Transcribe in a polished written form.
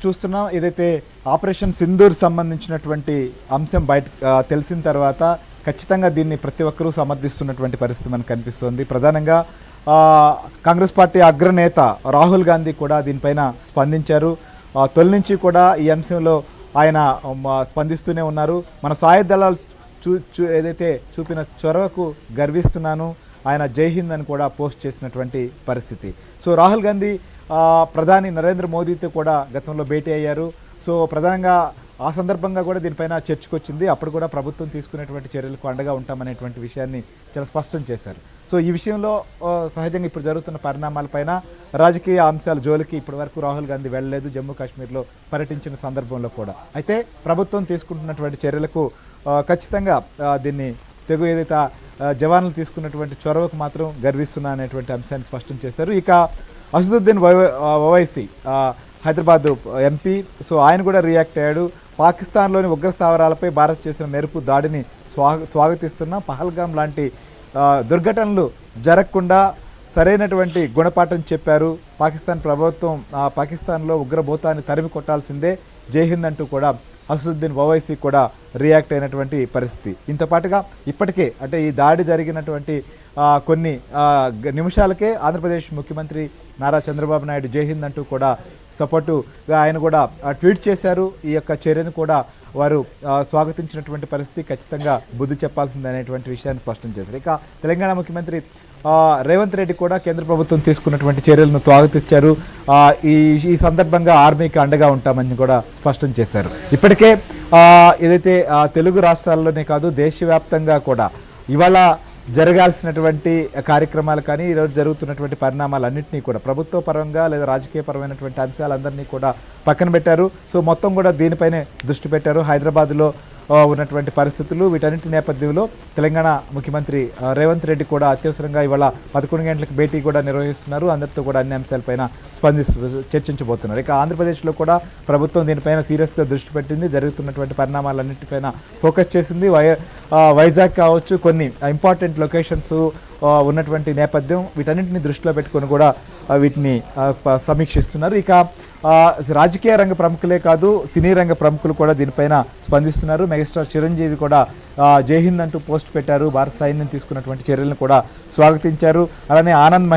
చూస్తున్నాం. ఏదైతే ఆపరేషన్ సింధూర్ సంబంధించినటువంటి అంశం బయట తెలిసిన తర్వాత ఖచ్చితంగా దీన్ని ప్రతి ఒక్కరూ సమర్థిస్తున్నటువంటి పరిస్థితి మనకు కనిపిస్తోంది. ప్రధానంగా కాంగ్రెస్ పార్టీ అగ్రనేత రాహుల్ గాంధీ కూడా దీనిపైన స్పందించారు. తొలి నుంచి కూడా ఈ అంశంలో ఆయన స్పందిస్తూనే ఉన్నారు. మన సాయుధ దళాలు ఏదైతే చూపిన చొరవకు గర్విస్తున్నాను, ఆయన జై హింద్ అని కూడా పోస్ట్ చేసినటువంటి పరిస్థితి. సో రాహుల్ గాంధీ ప్రధాని నరేంద్ర మోదీతో కూడా గతంలో భేటీ అయ్యారు. సో ప్రధానంగా ఆ సందర్భంగా కూడా దీనిపైన చర్చకు వచ్చింది. అప్పుడు కూడా ప్రభుత్వం తీసుకునేటువంటి చర్యలకు అండగా ఉంటామనేటువంటి విషయాన్ని చాలా స్పష్టం చేశారు. సో ఈ విషయంలో సహజంగా ఇప్పుడు జరుగుతున్న పరిణామాలపైన రాజకీయ అంశాల జోలికి ఇప్పటి వరకు రాహుల్ గాంధీ వెళ్ళలేదు, జమ్మూ కాశ్మీర్లో పర్యటించిన సందర్భంలో కూడా. అయితే ప్రభుత్వం తీసుకుంటున్నటువంటి చర్యలకు ఖచ్చితంంగా దీన్ని తెగు ఏదైతే జవాన్లు తీసుకున్నటువంటి చొరవకు మాత్రం గర్విస్తున్నా అనేటువంటి అంశాన్ని స్పష్టం చేశారు. ఇక అసదుద్దీన్ ఓవైసీ హైదరాబాద్ ఎంపీ, సో ఆయన కూడా రియాక్ట్ అయ్యాడు. పాకిస్తాన్లోని ఉగ్ర స్థావరాలపై భారత్ చేసిన మెరుపు దాడిని స్వాగతిస్తున్న పహల్గాం లాంటి దుర్ఘటనలు జరగకుండా సరైనటువంటి గుణపాఠం చెప్పారు. పాకిస్తాన్ ప్రభుత్వం పాకిస్తాన్లో ఉగ్రభూతాన్ని తరిమి కొట్టాల్సిందే, జై హింద్ అంటూ కూడా అసదుద్దీన్ ఓవైసీ కూడా రియాక్ట్ అయినటువంటి పరిస్థితి. ఇంతో పాటుగా ఇప్పటికే అంటే ఈ దాడి జరిగినటువంటి కొన్ని నిమిషాలకే ఆంధ్రప్రదేశ్ ముఖ్యమంత్రి నారా చంద్రబాబు నాయుడు జై హింద్ అంటూ కూడా సపోర్టుగా ఆయన కూడా ట్వీట్ చేశారు. ఈ యొక్క చర్యను కూడా వారు స్వాగతించినటువంటి పరిస్థితి, ఖచ్చితంగా బుద్ధి చెప్పాల్సింది అనేటువంటి విషయాన్ని స్పష్టం చేశారు. ఇక తెలంగాణ ముఖ్యమంత్రి రేవంత్ రెడ్డి కూడా కేంద్ర ప్రభుత్వం తీసుకున్నటువంటి చర్యలను స్వాగతించారు. ఈ సందర్భంగా ఆర్మీకి అండగా ఉంటామని కూడా స్పష్టం చేశారు. ఇప్పటికే ఏదైతే తెలుగు రాష్ట్రాల్లోనే కాదు దేశవ్యాప్తంగా కూడా ఇవాళ జరగాల్సినటువంటి కార్యక్రమాలు కానీ ఈరోజు జరుగుతున్నటువంటి పరిణామాలన్నింటినీ కూడా ప్రభుత్వ పరంగా లేదా రాజకీయ పరమైనటువంటి అంశాలందరినీ కూడా పక్కన పెట్టారు. సో మొత్తం కూడా దీనిపైనే దృష్టి పెట్టారు. హైదరాబాద్లో ఉన్నటువంటి పరిస్థితులు వీటన్నిటి నేపథ్యంలో తెలంగాణ ముఖ్యమంత్రి రేవంత్ రెడ్డి కూడా అత్యవసరంగా ఇవాళ 11 గంటలకు భేటీ కూడా నిర్వహిస్తున్నారు. అందరితో కూడా అన్ని అంశాలపైన చర్చించబోతున్నారు. ఇక ఆంధ్రప్రదేశ్లో కూడా ప్రభుత్వం దీనిపైన సీరియస్గా దృష్టి పెట్టింది. జరుగుతున్నటువంటి పరిణామాలన్నింటిపైన ఫోకస్ చేసింది. వైజాగ్ కావచ్చు, కొన్ని ఇంపార్టెంట్ లొకేషన్స్ ఉన్నటువంటి నేపథ్యం, వీటన్నింటినీ దృష్టిలో పెట్టుకొని కూడా వీటిని సమీక్షిస్తున్నారు. ఇక రాజకీయ రంగ ప్రముఖులే కాదు సినీ రంగ ప్రముఖులు కూడా దీనిపైన స్పందిస్తున్నారు. మెగాస్టార్ చిరంజీవి కూడా జై హింద్ అంటూ పోస్ట్ పెట్టారు. భారత సైన్యం తీసుకున్నటువంటి చర్యలను కూడా స్వాగతించారు. అలానే ఆనంద్